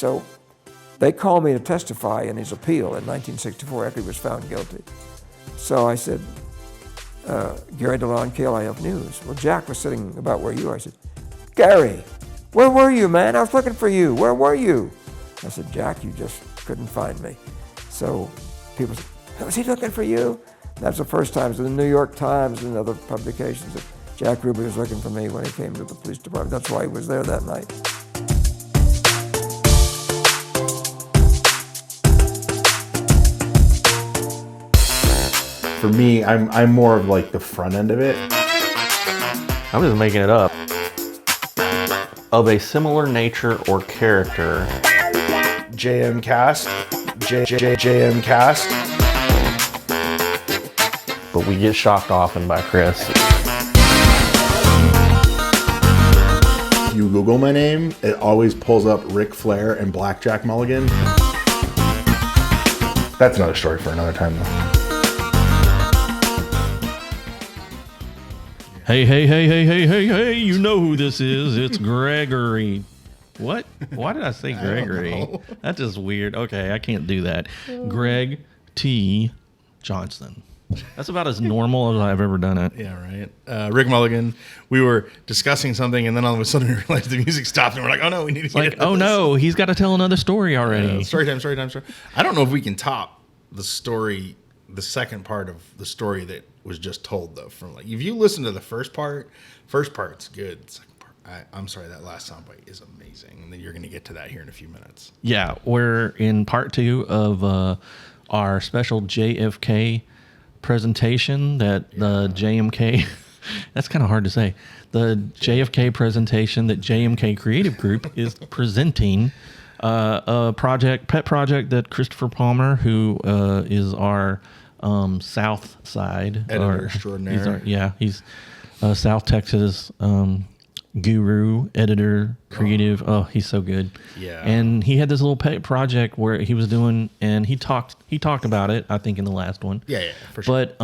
So they called me to testify in his appeal in 1964 after he was found guilty. So I said, Gary Delaune, KLIF News. Well, Jack was sitting about where you are. I said, Gary, where were you, man? I was looking for you. Where were you? I said, Jack, you just couldn't find me. So people said, was he looking for you? And that's the first time. So the New York Times and other publications that Jack Ruby was looking for me when he came to the police department. That's why he was there that night. For me, I'm more of like the front end of it. I'm just making it up. Of a similar nature or character. JMKast. JMKast. But we get shocked often by Chris. You Google my name, it always pulls up Ric Flair and Blackjack Mulligan. That's another story for another time though. Hey, you know who this is. It's Gregory. What? Why did I say Gregory? That's just weird. Okay, I can't do that. Greg T. Johnson. That's about as normal as I've ever done it. Yeah, right. Rick Mulligan, we were discussing something, and then all of a sudden we realized the music stopped, and we're like, oh no, we need to get into this. No, he's got to tell another story already. Story time. I don't know if we can top the story, the second part of the story that was just told, though. From like, if you listen to the first part's good. Second part, I'm sorry, that last soundbite is amazing, and then you're going to get to that here in a few minutes. Yeah, we're in part 2 of our special JFK presentation that the JMK, that's kind of hard to say, the JFK presentation that JMK Creative Group is presenting, a pet project that Christopher Palmer, who is our South Side editor extraordinaire. He's South Texas guru, editor, creative. Oh, he's so good. Yeah. And he had this little pet project where he was doing, and he talked about it, I think, in the last one. Yeah, for sure. But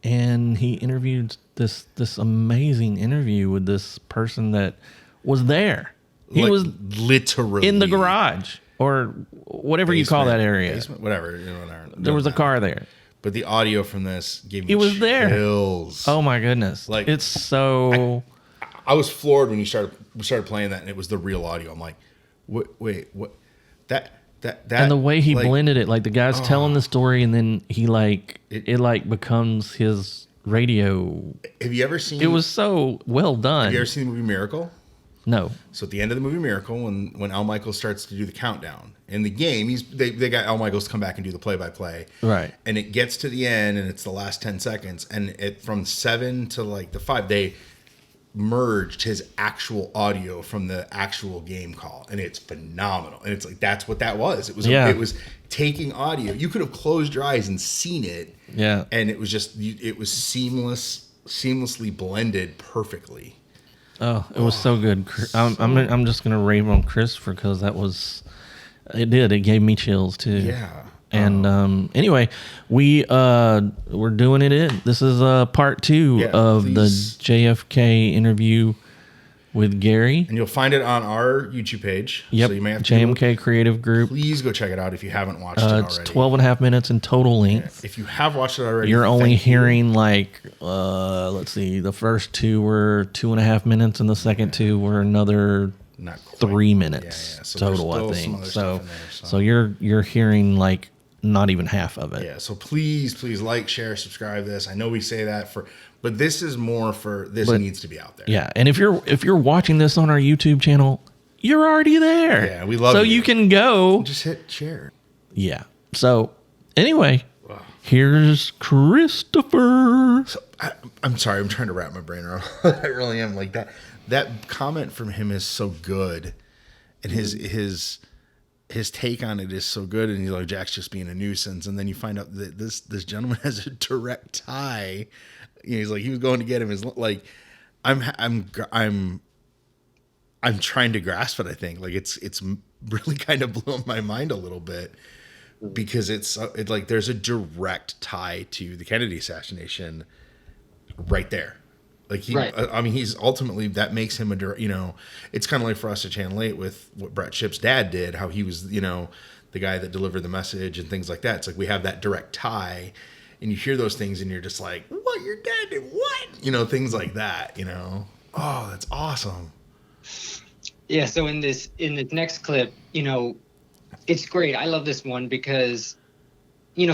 and he interviewed this amazing interview with this person that was there. He was literally in the garage or whatever you call that area. Basement, whatever. There was a car there. But the audio from this gave me It was there. chills. Oh my goodness! Like, it's so. I was floored when we started playing that, and it was the real audio. I'm like, wait, what? That. And the way he blended it, like the guy's telling the story, and then he it becomes his radio. Have you ever seen? It was so well done. Have you ever seen the movie Miracle? No. So at the end of the movie Miracle, when Al Michaels starts to do the countdown in the game, they got Al Michaels to come back and do the play-by-play. Right. And it gets to the end, and it's the last 10 seconds, and it from 7 to like the 5, they merged his actual audio from the actual game call, and it's phenomenal. And it's like that's what that was. It was taking audio. You could have closed your eyes and seen it. Yeah. And it was just seamlessly blended perfectly. Oh, it was so good. I'm just gonna rave on Christopher because it gave me chills too. Yeah. And anyway, we're doing it. This is part 2 of the JFK interview with Gary. And you'll find it on our YouTube page. Yep. So you may have to JMK Creative Group. Please go check it out if you haven't watched it already. It's 12 and a half minutes in total length. Yeah. If you have watched it already, you're only hearing let's see, the first 2 were 2.5 minutes, and the second 2 were another 3 minutes So total, I think. So you're hearing like not even half of it. Yeah. So please like, share, subscribe this. I know we say that but this is more for this needs to be out there. Yeah. And if you're watching this on our YouTube channel, you're already there. Yeah, we love so you. you can go just hit share. Yeah. So anyway, here's Christopher. So I'm sorry, I'm trying to wrap my brain around. I really am. Like that comment from him is so good, and his take on it is so good, and he's like, Jack's just being a nuisance, and then you find out that this gentleman has a direct tie. He's like, he was going to get him. His like, I'm trying to grasp it. I think like it's really kind of blown my mind a little bit because it's like there's a direct tie to the Kennedy assassination right there. Like he, Right. I mean, he's ultimately, that makes him it's kind of like for us to Channel 8 with what Brett Shipp's dad did, how he was, the guy that delivered the message and things like that. It's like we have that direct tie, and you hear those things and you're just like, what, your dad did what? Things like that, Oh, that's awesome. Yeah. So in this next clip, it's great. I love this one because,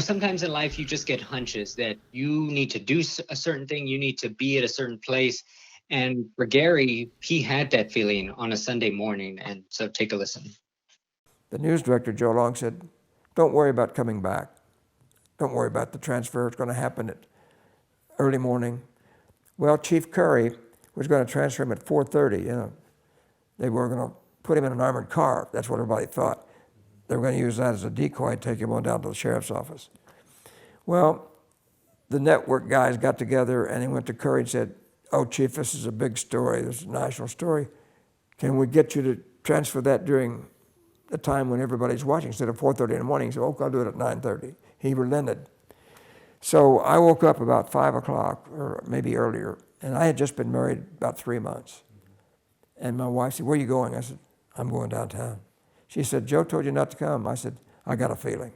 sometimes in life you just get hunches that you need to do a certain thing, you need to be at a certain place. And for Gary, he had that feeling on a Sunday morning. And so take a listen. The news director, Joe Long, said, don't worry about coming back. Don't worry about the transfer. It's going to happen at early morning. Well, Chief Curry was going to transfer him at 4:30. They were going to put him in an armored car. That's what everybody thought. They were going to use that as a decoy, take him on down to the sheriff's office. Well, the network guys got together and they went to Curry and said, oh, Chief, this is a big story. This is a national story. Can we get you to transfer that during the time when everybody's watching instead of 4:30 in the morning? He said, okay, I'll do it at 9:30. He relented. So I woke up about 5 o'clock, or maybe earlier, and I had just been married about 3 months. And my wife said, where are you going? I said, I'm going downtown. She said, Joe told you not to come. I said, I got a feeling.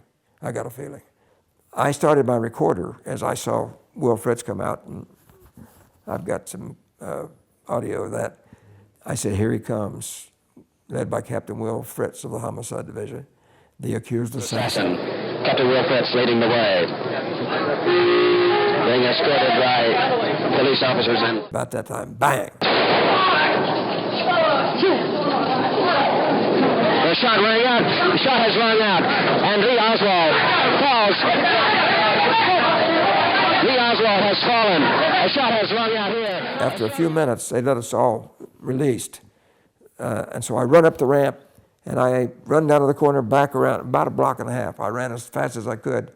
I started my recorder as I saw Will Fritz come out, and I've got some audio of that. I said, here he comes, led by Captain Will Fritz of the Homicide Division, the accused assassin. Captain Will Fritz leading the way, being escorted by police officers and... About that time, bang! The shot rang out. The shot has rung out. And Lee Oswald falls. Lee Oswald has fallen. A shot has rung out here. After a few minutes, they let us all released. And so I run up the ramp, and I run down to the corner, back around, about a block and a half. I ran as fast as I could,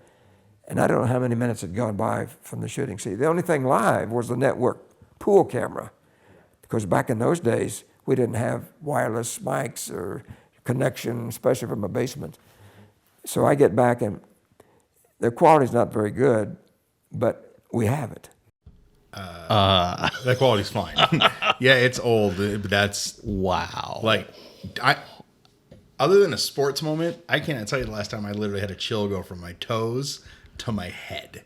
and I don't know how many minutes had gone by from the shooting. See, the only thing live was the network pool camera, because back in those days, we didn't have wireless mics or connection, especially from a basement. So I get back, and the quality's not very good, but we have it. That quality's fine. Yeah, it's old, but that's Wow. like, other than a sports moment, I can't tell you the last time I literally had a chill go from my toes to my head.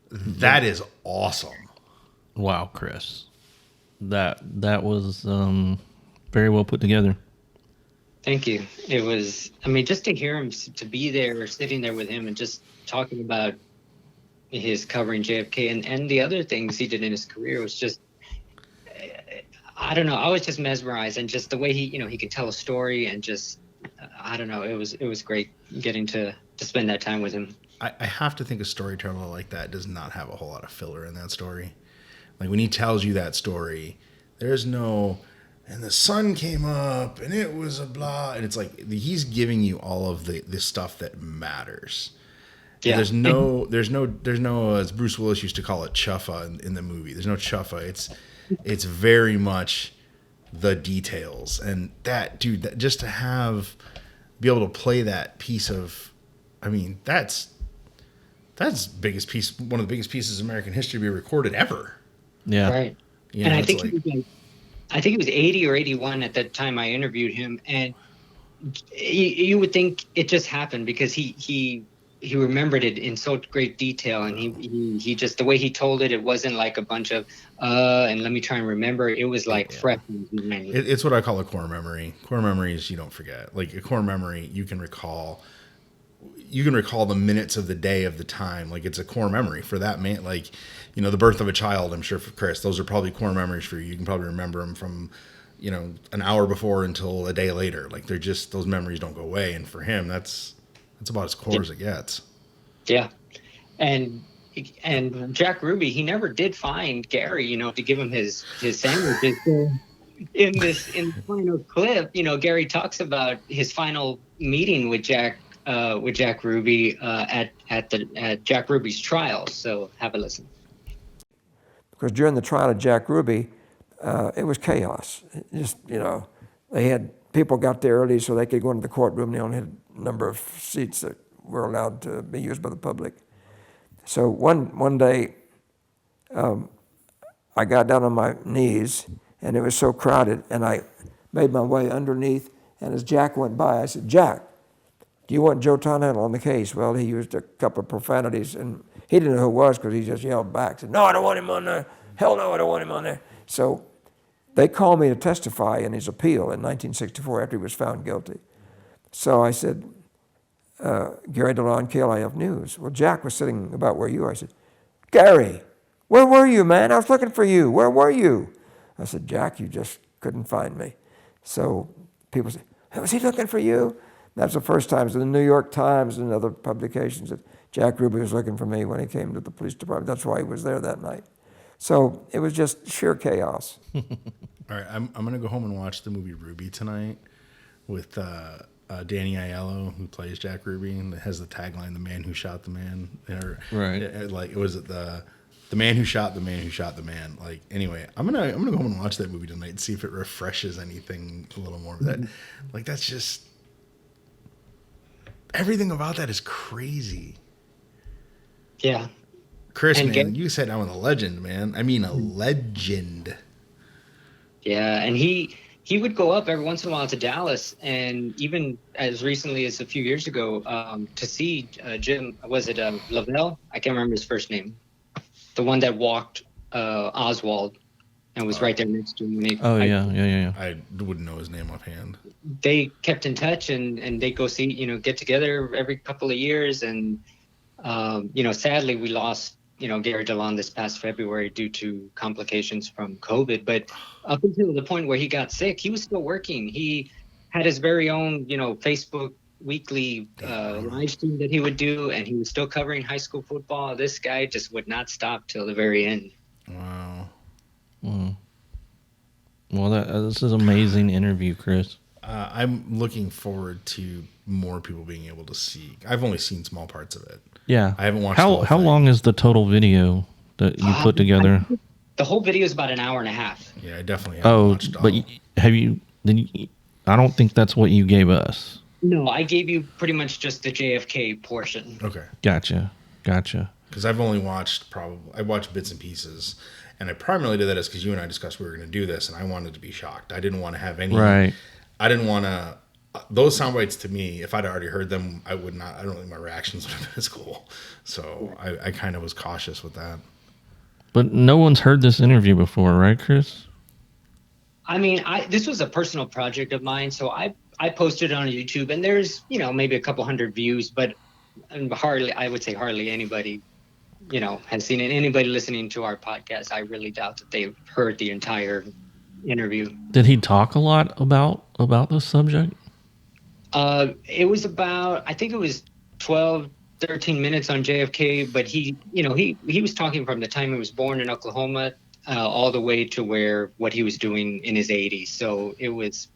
That is awesome. Wow, Chris. That was very well put together. Thank you. It was, just to hear him, to be there, sitting there with him and just talking about his covering JFK and the other things he did in his career was just, I don't know. I was just mesmerized, and just the way he could tell a story, and just, I don't know. It was great getting to spend that time with him. I have to think a storyteller like that does not have a whole lot of filler in that story. Like when he tells you that story, there's no, and the sun came up and it was a blah, and it's like he's giving you all of the stuff that matters. Yeah. There's no, as Bruce Willis used to call it, chuffa in the movie. There's no chuffa. It's very much the details, and that dude, that just to be able to play that piece of, that's biggest piece, one of the biggest pieces of American history to be recorded ever. Yeah. Right. And I think he was 80 or 81 at the time I interviewed him, and you would think it just happened because he remembered it in so great detail, and he just, the way he told it, it wasn't like a bunch of and let me try and remember. It was like fresh in his mind. It's what I call a core memory. Core memory is you don't forget. Like a core memory, you can recall the minutes of the day, of the time. Like it's a core memory for that man. Like, the birth of a child, I'm sure for Chris, those are probably core memories for you. You can probably remember them from, an hour before until a day later. Like they're just, those memories don't go away. And for him, that's about as core as it gets. Yeah. And Jack Ruby, he never did find Gary, to give him his sandwiches. So in the final clip, Gary talks about his final meeting with Jack Ruby at Jack Ruby's trial. So have a listen. Because during the trial of Jack Ruby, it was chaos. They had people got there early so they could go into the courtroom. They only had a number of seats that were allowed to be used by the public. So one day, I got down on my knees, and it was so crowded, and I made my way underneath, and as Jack went by, I said, Jack, do you want Joe Tonhandle on the case? Well, he used a couple of profanities, and he didn't know who it was because he just yelled back, said, no, I don't want him on there. Hell no, I don't want him on there. So they called me to testify in his appeal in 1964 after he was found guilty. So I said, Gary Delaune, KLIF News. Well, Jack was sitting about where you are. I said, Gary, where were you, man? I was looking for you. Where were you? I said, Jack, you just couldn't find me. So people said, was he looking for you? That's the first time. So the New York Times and other publications that Jack Ruby was looking for me when he came to the police department. That's why he was there that night. So it was just sheer chaos. All right, I'm going to go home and watch the movie Ruby tonight with Danny Aiello, who plays Jack Ruby, and it has the tagline, "The man who shot the man." Or, Right. Like, was it the man who shot the man who shot the man? Like, anyway, I'm gonna go home and watch that movie tonight and see if it refreshes anything a little more. That, like, that's just everything about that is crazy. Yeah. Chris, And man, you sat down with a legend, man. I mean, a legend. Yeah, and he would go up every once in a while to Dallas, and even as recently as a few years ago, to see Jim. Was it Lavelle? I can't remember his first name. The one that walked Oswald and was right there next to him. Yeah. I wouldn't know his name offhand. They kept in touch, and they go see, get together every couple of years, and sadly we lost Gary Delaune this past February due to complications from COVID. But up until the point where he got sick, he was still working. He had his very own, Facebook weekly live stream that he would do, and he was still covering high school football. This guy just would not stop till the very end. Wow. Well, this is an amazing interview, Chris. I'm looking forward to more people being able to see. I've only seen small parts of it. Yeah. I haven't watched How long is the total video that you put together? The whole video is about an hour and a half. Yeah, I definitely haven't watched all. But have you? I don't think that's what you gave us. No, I gave you pretty much just the JFK portion. Okay. Gotcha. Because I've only watched I watched bits and pieces, and I primarily did that because you and I discussed we were going to do this, and I wanted to be shocked. I didn't want to have any. Right. I didn't want to. Those sound bites to me, if I'd already heard them, I would not. I don't think my reactions would have been as cool. So I kind of was cautious with that. But no one's heard this interview before, right, Chris? I mean, this was a personal project of mine, so I posted it on YouTube, and there's maybe a couple hundred views, but I would say hardly anybody has seen it. Anybody listening to our podcast, I really doubt that they've heard the entire interview. Did he talk a lot about this subject? It was about, I think it was 12, 13 minutes on JFK, but he was talking from the time he was born in Oklahoma all the way to what he was doing in his 80s. So it was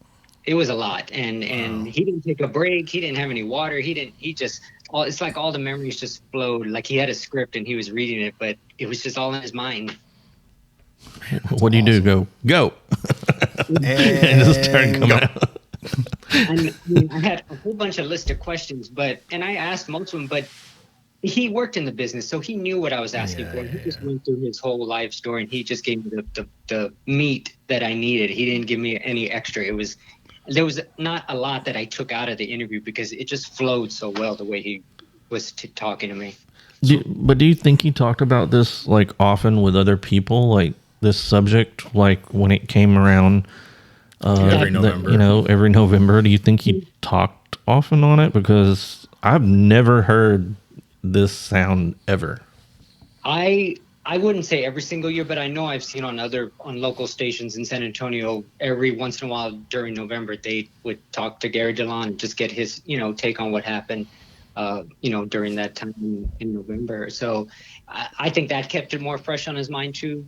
a lot, and he didn't take a break. He didn't have any water. It's like all the memories just flowed. Like he had a script and he was reading it, but it was just all in his mind. What do you do? Go. And just start coming out. I had a whole bunch of list of questions, and I asked most of them, but he worked in the business, so he knew what I was asking for. He just went through his whole life story, and he just gave me the meat that I needed. He didn't give me any extra. There was not a lot that I took out of the interview because it just flowed so well the way he was talking to me. But do you think he talked about this like often with other people, like this subject, like when it came around? Every November. Every November. Do you think he talked often on it? Because I've never heard this sound ever. I wouldn't say every single year, but I know I've seen on local stations in San Antonio every once in a while during November they would talk to Gary Delaune and just get his take on what happened during that time in November. So I think that kept it more fresh on his mind too.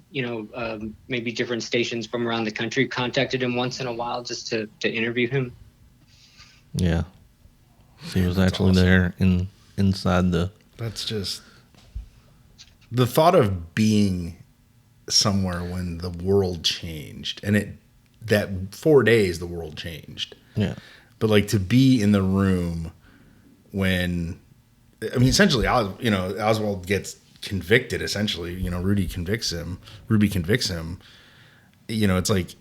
Maybe different stations from around the country contacted him once in a while just to interview him. Yeah. So he was actually awesome. There inside the... That's just... The thought of being somewhere when the world changed, and that 4 days the world changed. Yeah. But like to be in the room when, essentially, Oswald gets convicted, essentially, Ruby convicts him. It's like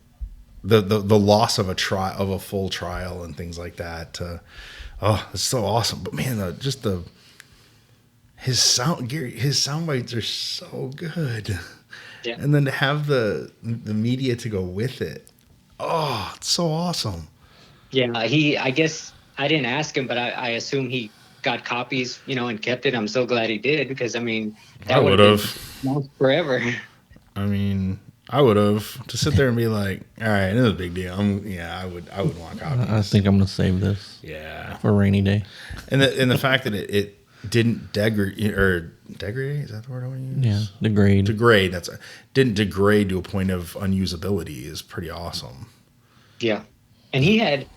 the loss of a full trial and things like that. It's so awesome. But man, his sound bites are so good. Yeah. And then to have the media to go with it. Oh, it's so awesome. Yeah, I guess I didn't ask him, but I assume he got copies, and kept it. I'm so glad he did, because that I would have lost forever. I would have to sit there and be like, all right, it was a big deal. I would want copies. I think I'm gonna save this. Yeah, for a rainy day. And the fact that it didn't degrade, is that the word I want to use? Yeah, degrade. Didn't degrade to a point of unusability is pretty awesome. Yeah, and he had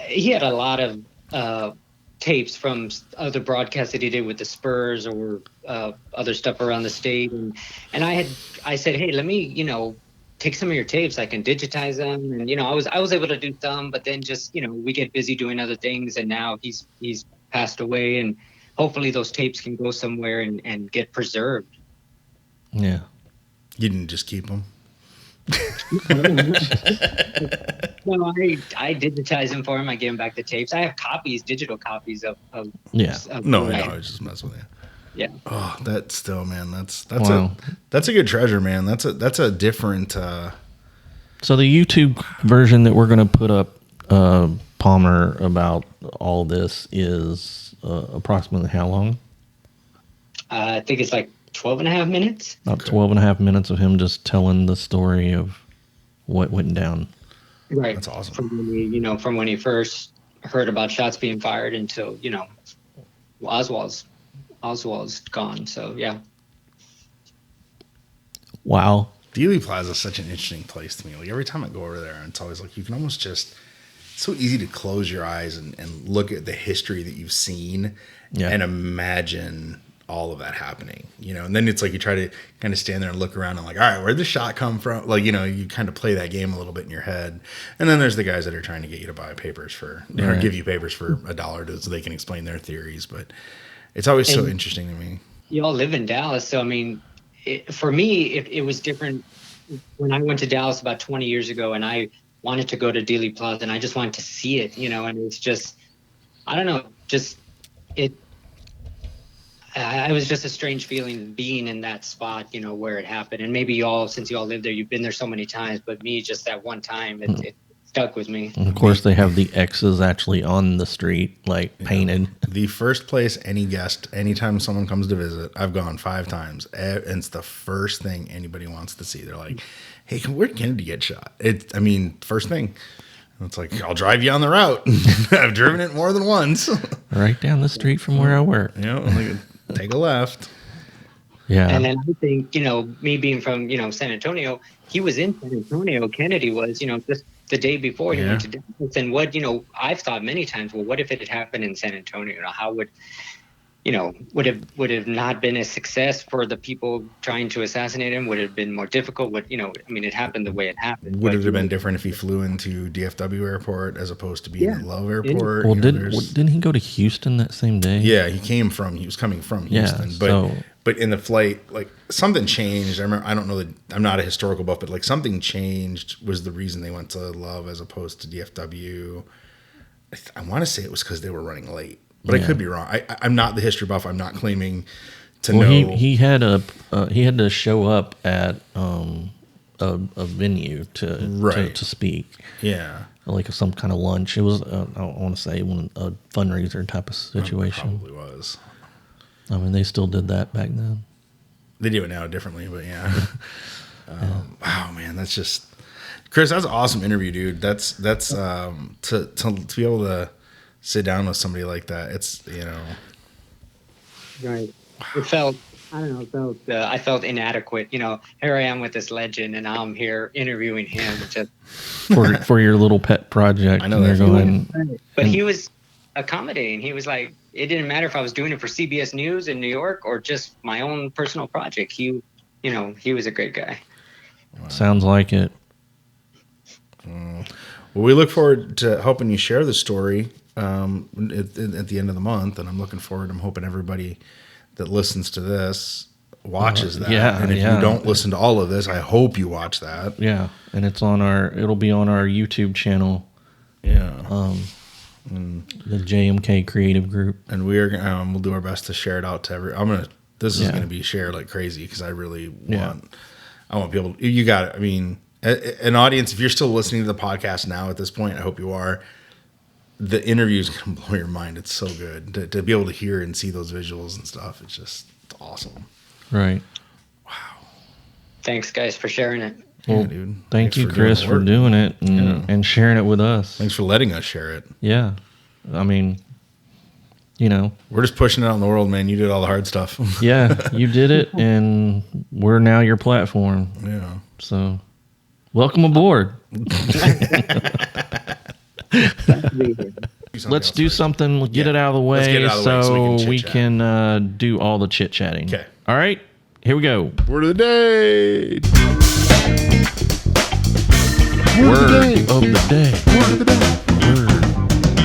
a lot of tapes from other broadcasts that he did with the Spurs or other stuff around the state, and I said, hey, let me take some of your tapes. I can digitize them, and I was able to do some, but then just we get busy doing other things, and now he's passed away, and hopefully those tapes can go somewhere and get preserved. Yeah, you didn't just keep them. No, I digitized them for him. I gave him back the tapes. I have digital copies of yeah. No, I was just messing with you. Yeah. Oh, that's still, man. That's wow. That's a good treasure, man. That's a different. So the YouTube version that we're gonna put up, Palmer, about all this is approximately how long? I think it's like 12 and a half minutes. About 12 and a half minutes of him just telling the story of what went down. Right. That's awesome. From when he first heard about shots being fired until, Oswald's gone. So, yeah. Wow. Dealey Plaza is such an interesting place to me. Like, every time I go over there, it's always like you can almost just, it's so easy to close your eyes and look at the history that you've seen and imagine all of that happening, and then it's like you try to kind of stand there and look around and like, all right, where'd the shot come from? Like, you kind of play that game a little bit in your head. And then there's the guys that are trying to get you to buy papers or give you papers for $1 so they can explain their theories. But it's always so interesting to me. You all live in Dallas. So, for me, it was different when I went to Dallas about 20 years ago, and I wanted to go to Dealey Plaza, and I just wanted to see it, and it's just, I don't know, it was just a strange feeling being in that spot, where it happened. And maybe since you all live there, you've been there so many times, but me, just that one time, it stuck with me. And of course, they have the X's actually on the street, like painted. The first place anytime someone comes to visit, I've gone 5 times, and it's the first thing anybody wants to see. They're like, hey, where did Kennedy get shot? First thing. It's like, I'll drive you on the route. I've driven it more than once. Right down the street from where I work. Take a left. Yeah. And then I think, me being from, San Antonio, he was in San Antonio. Kennedy was, just the day before he went to Dallas. And what, I've thought many times, well, what if it had happened in San Antonio? How would, would have not been a success for the people trying to assassinate him? Would it have been more difficult? It happened the way it happened. Would it have been different if he flew into DFW airport as opposed to being at Love Airport? Well, didn't he go to Houston that same day? Yeah, he was coming from Houston. But in the flight, like, something changed. I remember, I don't know, I'm not a historical buff, but like something changed was the reason they went to Love as opposed to DFW. I want to say it was because they were running late. But I could be wrong. I'm not the history buff. I'm not claiming to know. He had to show up at a venue to speak. Yeah, like some kind of lunch. It was I want to say a fundraiser type of situation. It probably was. They still did that back then. They do it now differently, but yeah. Wow, man, that's just Chris. That's an awesome interview, dude. That's to be able to sit down with somebody like that. It's right. It felt, I don't know, I felt inadequate. Here I am with this legend, and now I'm here interviewing him. Just for your little pet project. I know that. But he was accommodating. He was like, it didn't matter if I was doing it for CBS News in New York or just my own personal project. He was a great guy. Wow. Sounds like it. Well, we look forward to helping you share the story at the end of the month, and I'm looking forward. I'm hoping everybody that listens to this watches that. yeah, And if yeah. you don't listen to all of this, I hope you watch that. Yeah, and it'll be on our YouTube channel, Yeah. the JMK Creative Group. And we'll do our best to share it out to this is gonna be shared like crazy because I really want people to, you got it. I mean, an audience, if you're still listening to the podcast now at this point, I hope you are. The interview is gonna blow your mind. It's so good to be able to hear and see those visuals and stuff. It's awesome. Right. Thanks, guys, for sharing it. Well, Yeah, dude. thank you, for Chris, for work. doing it and sharing it with us. Thanks for letting us share it. Yeah. I mean, We're just pushing it out in the world, man. You did all the hard stuff. yeah, you did it, and we're now your platform. Yeah. So, welcome aboard. Let's do something, get it out of the Let's get way, it out of the way so so we we can can do all the chit chatting. Okay. All right, here we go. Word of the day. Word of the day. Word of the day.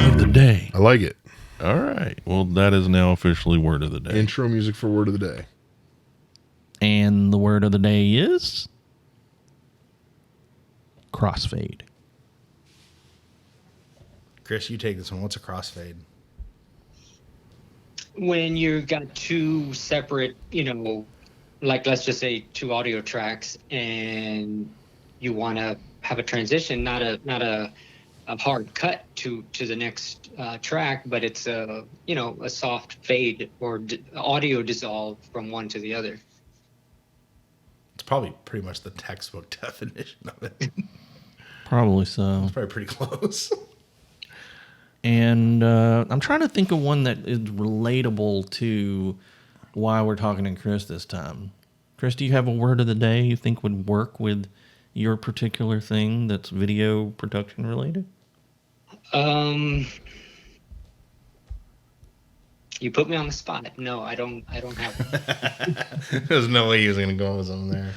Word of the day. I like it. All right. Well, that is now officially word of the day. Intro music for word of the day. And the word of the day is crossfade. Chris, you take this one. What's a crossfade? When you got two separate, like let's just say two audio tracks, and you want to have a transition, not a hard cut to the next track, but it's a soft fade or audio dissolve from one to the other. It's probably pretty much the textbook definition of it. Probably so. It's probably pretty close. And I'm trying to think of one that is relatable to why we're talking to Chris this time. Chris, do you have a word of the day you think would work with your particular thing that's video production related? You put me on the spot. No, I don't have. There's no way he was going to go with something there.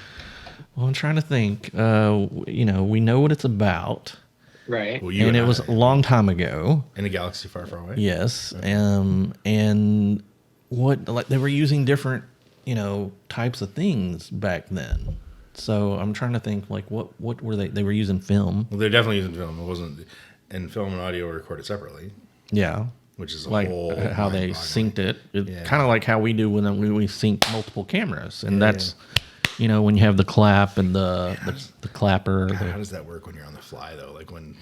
Well, I'm trying to think. We know what it's about. Right. Well, you And it I- was a long time ago. in a galaxy far, far away. Yes. And what, like, they were using different, types of things back then. So I'm trying to think, like, what were they? They were using film. Well, they're definitely using film. It wasn't, and film and audio were recorded separately, Yeah. which is a Like whole how they mind-boggling. synced it. Yeah. Kind of like how we do when we sync multiple cameras. And that's, when you have the clap and the clapper. God, the- how does that work when you're on the fly though? Like when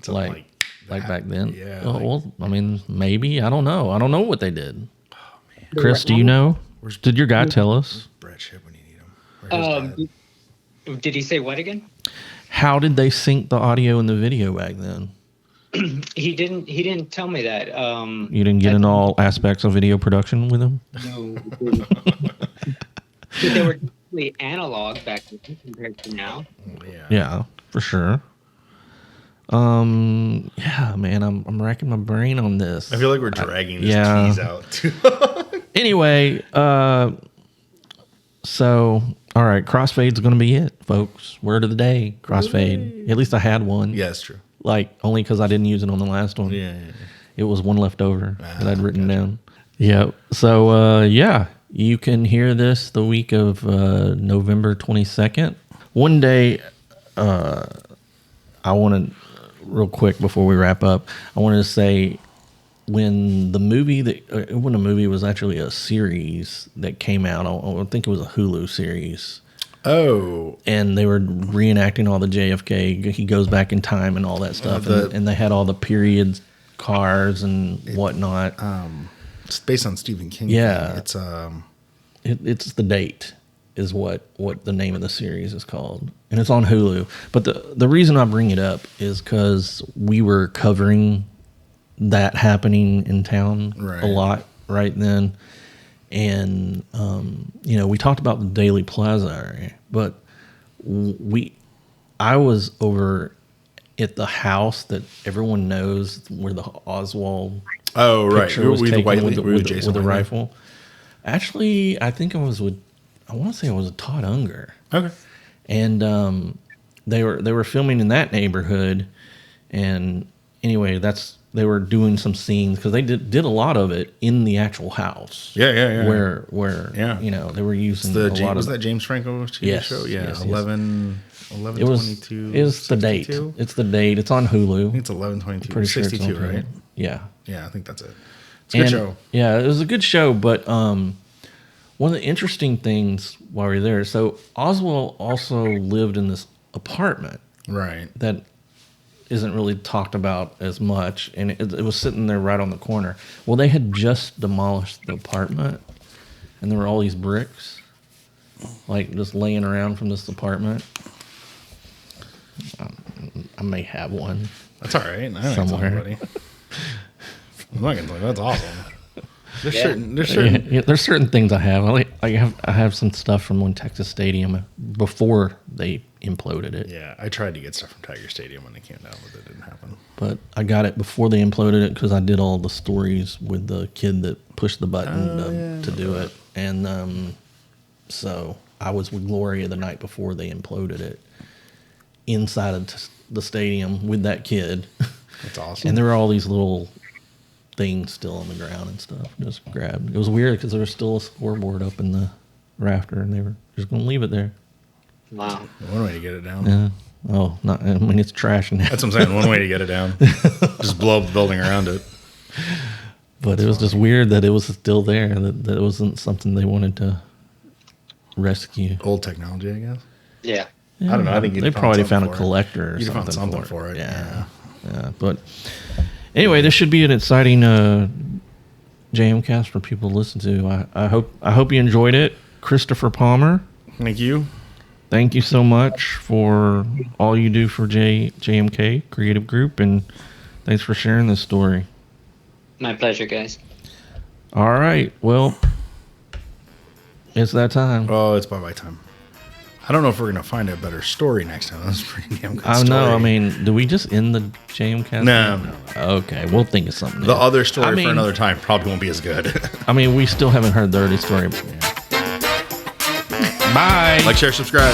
something like that- back then. Yeah. Oh, like- well, I mean, maybe. I don't know. I don't know what they did. Chris, do you know? Did your guy tell us? Brett Ship when you need him. Or his dad. Did he say what again? How did they sync the audio and the video back then? He didn't tell me that. You didn't get into all aspects of video production with him? No. But they were definitely analog back then compared to now. Yeah. Yeah, for sure. Yeah, man, I'm racking my brain on this. I feel like we're dragging this yeah. tease out too. Anyway, so all right, crossfade's gonna be it, folks. Word of the day, crossfade. At least I had one. Yeah, it's true. Like only because I didn't use it on the last one. Yeah. It was one left over that I'd written down. Yeah. So you can hear this the week of November 22nd. One day, I want to real quick before we wrap up. I wanted to say when a movie was actually a series that came out. I think it was a Hulu series. Oh, And they were reenacting all the JFK. He goes back in time and all that stuff. And they had all the period cars and whatnot. it's based on Stephen King. Yeah. It's It's The Date is what the name of the series is called. And it's on Hulu. But the reason I bring it up is because we were covering that happening in town Right. a lot right then. And, we talked about the Daily Plaza area, but I was over at the house that everyone knows where the Oswald right. picture was Were you the taken White with Lady? Were you the Jason Whiteley? rifle. Actually, I think I want to say it was Todd Unger. Okay. And they were filming in that neighborhood, and anyway, they were doing some scenes because they did a lot of it in the actual house. Yeah. Where Yeah. they were using Was that James Franco TV show? Yeah, yes. 11/22. It was the date. It's the date. It's on Hulu. I think it's 11/22. Pretty sure it's 62, on Hulu. right? Yeah. Yeah, I think that's it. It's a good show. Yeah, it was a good show, but one of the interesting things while we were there, so Oswald also lived in this apartment. Right. That isn't really talked about as much, and it was sitting there right on the corner. Well, they had just demolished the apartment, and there were all these bricks, like just laying around from this apartment. I may have one. That's all right. I somewhere. Somebody. I'm not gonna tell you. That's awesome. There's certain things I have. I have some stuff from when Texas Stadium before they imploded it. Yeah, I tried to get stuff from Tiger Stadium when they came down, but it didn't happen. But I got it before they imploded it because I did all the stories with the kid that pushed the button to do it. And so I was with Gloria the night before they imploded it inside of the stadium with that kid. That's awesome. And there were all these little things still on the ground and stuff. Just grabbed. It was weird because there was still a scoreboard up in the rafter, and they were just going to leave it there. Wow. One way to get it down. Yeah. Oh, not. I mean, it's trash now. That's what I'm saying. One way to get it down. Just blow up the building around it. But it was just weird that it was still there. That it wasn't something they wanted to rescue. Old technology, I guess. Yeah. Yeah, I don't know. I think they probably found a collector or you'd something. Found something for it. Yeah. But anyway, this should be an exciting JMKast for people to listen to. I hope you enjoyed it. Christopher Palmer, Thank you. Thank you so much for all you do for JMK Creative Group, and thanks for sharing this story. My pleasure, guys. All right. Well, it's that time. Oh, it's bye-bye time. I don't know if we're going to find a better story next time. That's a pretty damn good I story. know. I mean, do we just end the JMKast? No. Okay. We'll think of something. The other story for for another time probably won't be as good. I mean, we still haven't heard the early story. Bye. Like, share, subscribe.